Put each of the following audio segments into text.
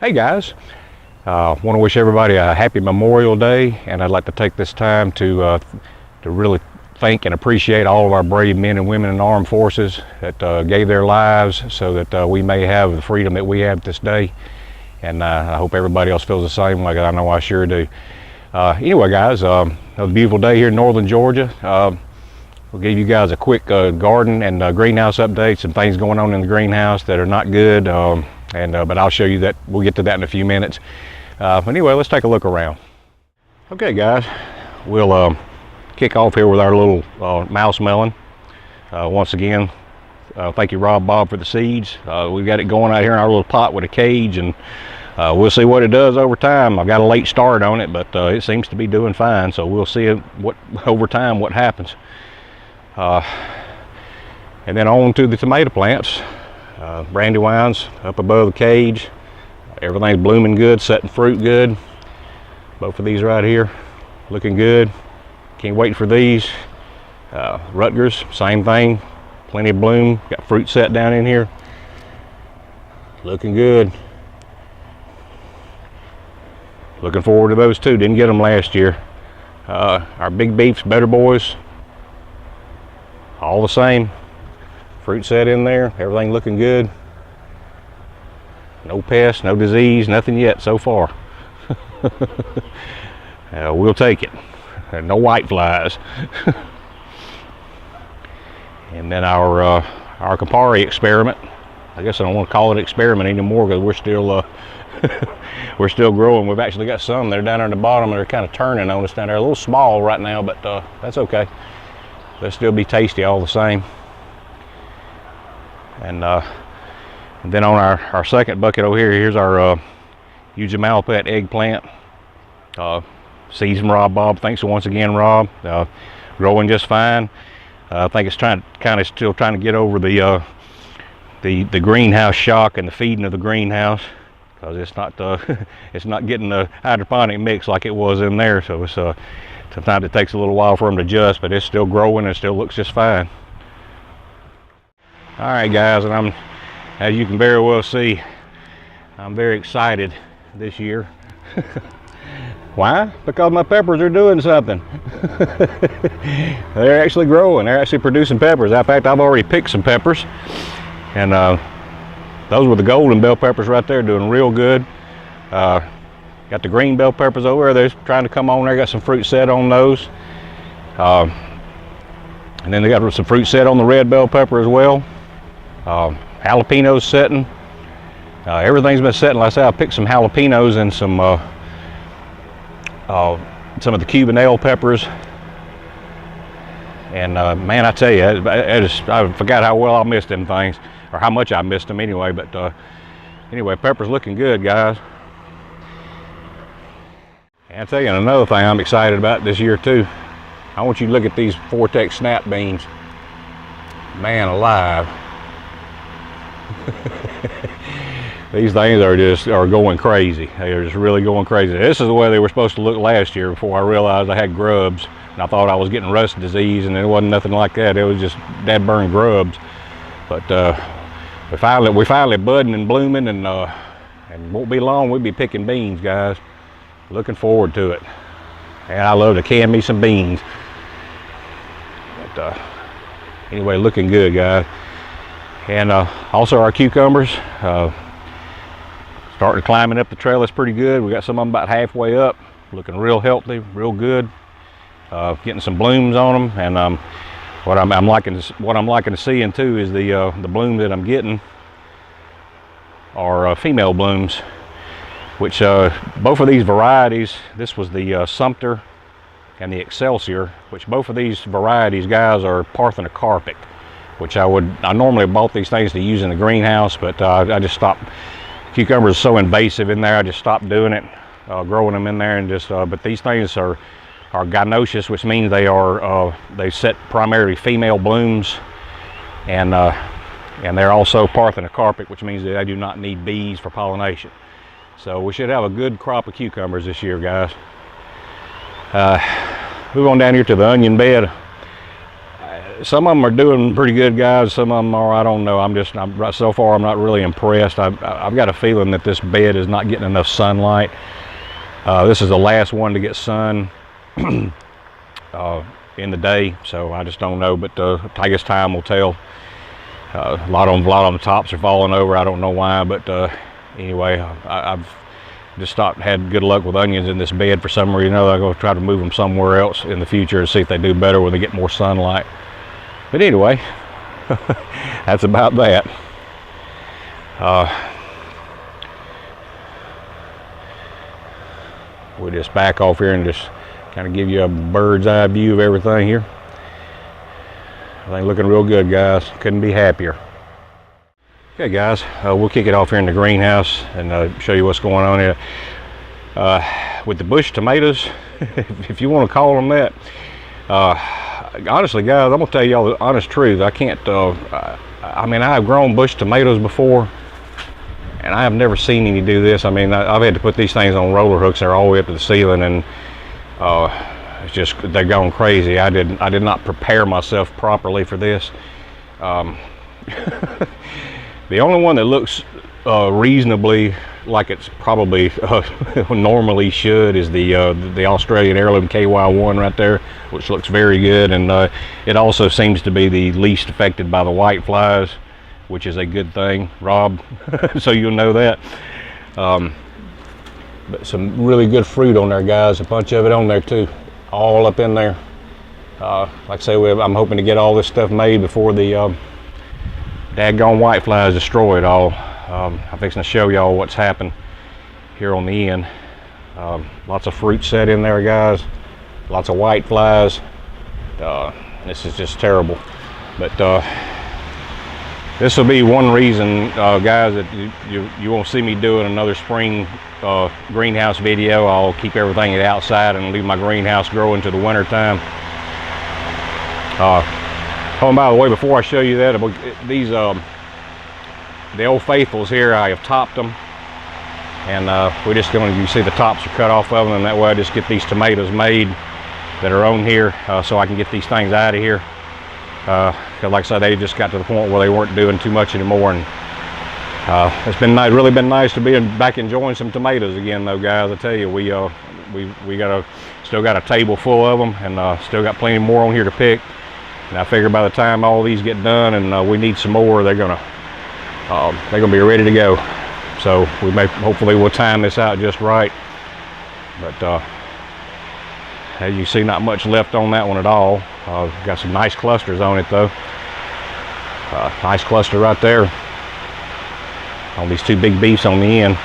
Hey guys, want to wish everybody a happy Memorial Day, and I'd like to take this time to really thank and appreciate all of our brave men and women in the armed forces that gave their lives so that we may have the freedom that we have this day. And I hope everybody else feels the same way. I know I sure do. Anyway guys, another beautiful day here in northern Georgia. We'll give you guys a quick garden and greenhouse update. Some things going on in the greenhouse that are not good, but I'll show you that. We'll get to that in a few minutes. Anyway, let's take a look around. Okay guys, we'll kick off here with our little mouse melon. Once again, thank you Rob Bob for the seeds. We've got it going out here in our little pot with a cage, and we'll see what it does over time. I've got a late start on it, but it seems to be doing fine, so we'll see over time what happens. And then on to the tomato plants. Brandywines up above the cage. Everything's blooming good, setting fruit good. Both of these right here looking good. Can't wait for these. Rutgers, same thing, plenty of bloom. Got fruit set down in here, looking good. Looking forward to those too. Didn't get them last year. Our big beefs, better boys, all the same. Fruit set in there, everything looking good. No pests, no disease, nothing yet so far. We'll take it. No whiteflies. And then our Campari experiment. I guess I don't want to call it experiment anymore because we're still we're still growing. We've actually got some that are down there at the bottom that are kind of turning on us down there. A little small right now, but that's okay. They'll still be tasty all the same. And then on our second bucket over here, here's our Hydroponic eggplant. Seeds from Rob Bob. Thanks once again, Rob. Growing just fine. I think it's still trying to get over the greenhouse shock and the feeding of the greenhouse, because it's not getting the hydroponic mix like it was in there. So it's sometimes it takes a little while for them to adjust, but it's still growing and it still looks just fine. All right guys, and as you can very well see, I'm very excited this year. Why? Because my peppers are doing something. They're actually growing. They're actually producing peppers. In fact, I've already picked some peppers, and those were the golden bell peppers right there, doing real good. Got the green bell peppers over there. They're trying to come on there. Got some fruit set on those. And then they got some fruit set on the red bell pepper as well. Jalapenos setting. Everything's been setting. Like I said, I picked some jalapenos and some of the Cuban ale peppers. And man, I tell you, I forgot how well I missed them things, or how much I missed them anyway. But anyway, peppers looking good, guys. And I tell you another thing I'm excited about this year too. I want you to look at these Vortex snap beans. Man alive. These things are going crazy. They are just really going crazy. This is the way they were supposed to look last year before I realized I had grubs, and I thought I was getting rust disease, and it wasn't nothing like that. It was just dead burn grubs. But we finally budding and blooming, and won't be long we'll be picking beans, guys. Looking forward to it. And I love to can me some beans. But anyway, looking good, guys. And also our cucumbers, starting climbing up the trellis pretty good. We got some of them about halfway up, looking real healthy, real good. Getting some blooms on them, and what I'm liking to seeing too is the bloom that I'm getting are female blooms, which both of these varieties. This was the Sumter and the Excelsior, which both of these varieties, guys, are parthenocarpic, which I normally bought these things to use in the greenhouse, but I just stopped. Cucumbers are so invasive in there, I just stopped doing it, growing them in there, and just. But these things are gynoecious, which means they set primarily female blooms, and they're also parthenocarpic, which means that they do not need bees for pollination. So we should have a good crop of cucumbers this year, guys. Move on down here to the onion bed. some of them are doing pretty good, guys. Some of them are, I don't know. So far I'm not really impressed. I've got a feeling that this bed is not getting enough sunlight. This is the last one to get sun in the day, so I just don't know. But I guess time will tell. A lot of them tops are falling over. I don't know why, but anyway, I've just had good luck with onions in this bed for some reason. I'm going to try to move them somewhere else in the future to see if they do better when they get more sunlight. But anyway, that's about that. We'll just back off here and just kind of give you a bird's eye view of everything here. Everything looking real good, guys. Couldn't be happier. Okay, guys, we'll kick it off here in the greenhouse and show you what's going on here. With the bush tomatoes, if you want to call them that. Honestly, guys, I'm going to tell y'all the honest truth. I can't, I mean, I have grown bush tomatoes before, and I have never seen any do this. I mean, I've had to put these things on roller hooks. They're all the way up to the ceiling, and it's just, they're going crazy. I did not prepare myself properly for this. The only one that looks reasonably like it's probably normally should is the Australian heirloom KY1 right there, which looks very good, and it also seems to be the least affected by the whiteflies, which is a good thing, Rob. So you'll know that. But some really good fruit on there, guys. A bunch of it on there too, all up in there. Like I say, I'm hoping to get all this stuff made before the daggone whiteflies destroy it all. I'm fixing to show y'all what's happened here on the end. Lots of fruit set in there, guys. Lots of whiteflies. This is just terrible. But this will be one reason, guys, that you won't see me doing another spring greenhouse video. I'll keep everything outside and leave my greenhouse growing to the winter time. Oh, and by the way, before I show you that, these the Old Faithfuls here, I have topped them, and we're just going to, you see the tops are cut off of them, and that way I just get these tomatoes made that are on here, so I can get these things out of here. Because like I said, they just got to the point where they weren't doing too much anymore, and it's been nice, really been nice to be back enjoying some tomatoes again, though, guys. I tell you, we still got a table full of them, and still got plenty more on here to pick. And I figure by the time all these get done and we need some more, they're gonna be ready to go. So hopefully we'll time this out just right. But as you see, not much left on that one at all. Got some nice clusters on it though. Nice cluster right there on these two big beefs on the end.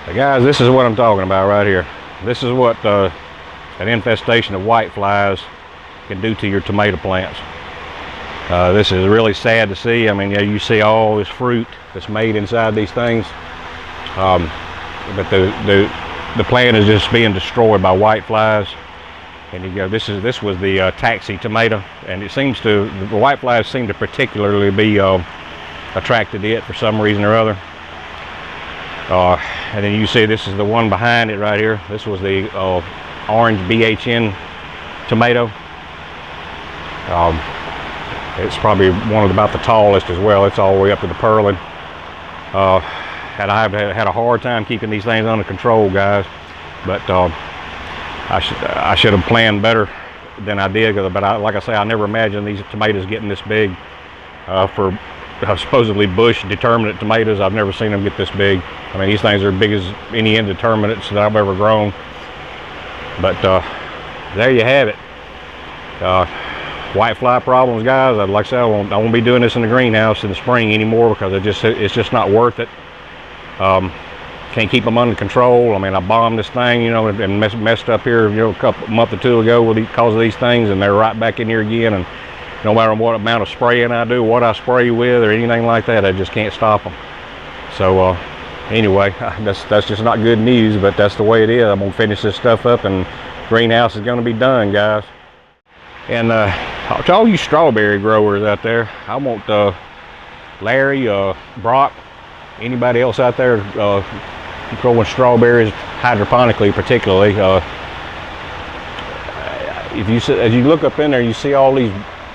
But guys, this is what I'm talking about right here. This is what an infestation of whiteflies can do to your tomato plants. This is really sad to see. I mean, you see all this fruit that's made inside these things, but the plant is just being destroyed by whiteflies. And you go, this was the taxi tomato, and it seems to, the whiteflies seem to particularly be attracted to it for some reason or other. And then you see this is the one behind it right here. This was the orange BHN tomato. It's probably about the tallest as well. It's all the way up to the purling. And I've had a hard time keeping these things under control, guys. But I should have planned better than I did. But like I say, I never imagined these tomatoes getting this big. For supposedly bush determinate tomatoes, I've never seen them get this big. I mean, these things are as big as any indeterminates that I've ever grown. But there you have it. Whitefly problems, guys. Like I said, I won't be doing this in the greenhouse in the spring anymore because it's just not worth it. Can't keep them under control. I mean, I bombed this thing, and messed up here, a month or two ago because of these things, and they're right back in here again. And no matter what amount of spraying I do, what I spray with, or anything like that, I just can't stop them. So anyway, that's just not good news, but that's the way it is. I'm gonna finish this stuff up, and greenhouse is gonna be done, guys. And to all you strawberry growers out there, I want Larry, Brock, anybody else out there growing strawberries hydroponically, particularly, as you look up in there, you see all these.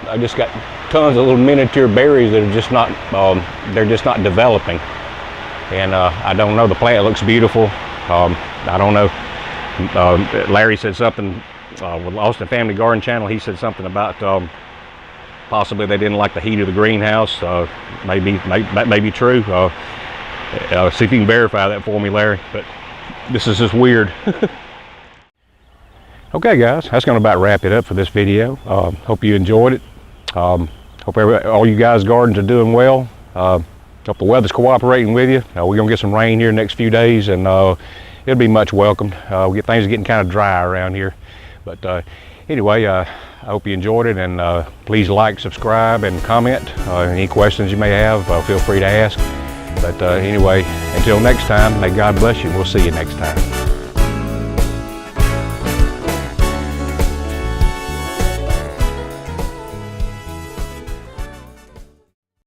I just got tons of little miniature berries that are just not. They're just not developing. And I don't know. The plant looks beautiful. I don't know. Larry said something with Austin Family Garden Channel. He said something about possibly they didn't like the heat of the greenhouse. That may be true. See if you can verify that for me, Larry. But this is just weird. Okay, guys, that's going to about wrap it up for this video. Hope you enjoyed it. Hope all you guys' gardens are doing well. Hope the weather's cooperating with you. We're going to get some rain here the next few days, and it'll be much welcomed. Things are getting kind of dry around here. But anyway, I hope you enjoyed it, and please like, subscribe, and comment. Any questions you may have, feel free to ask. But anyway, until next time, may God bless you. We'll see you next time.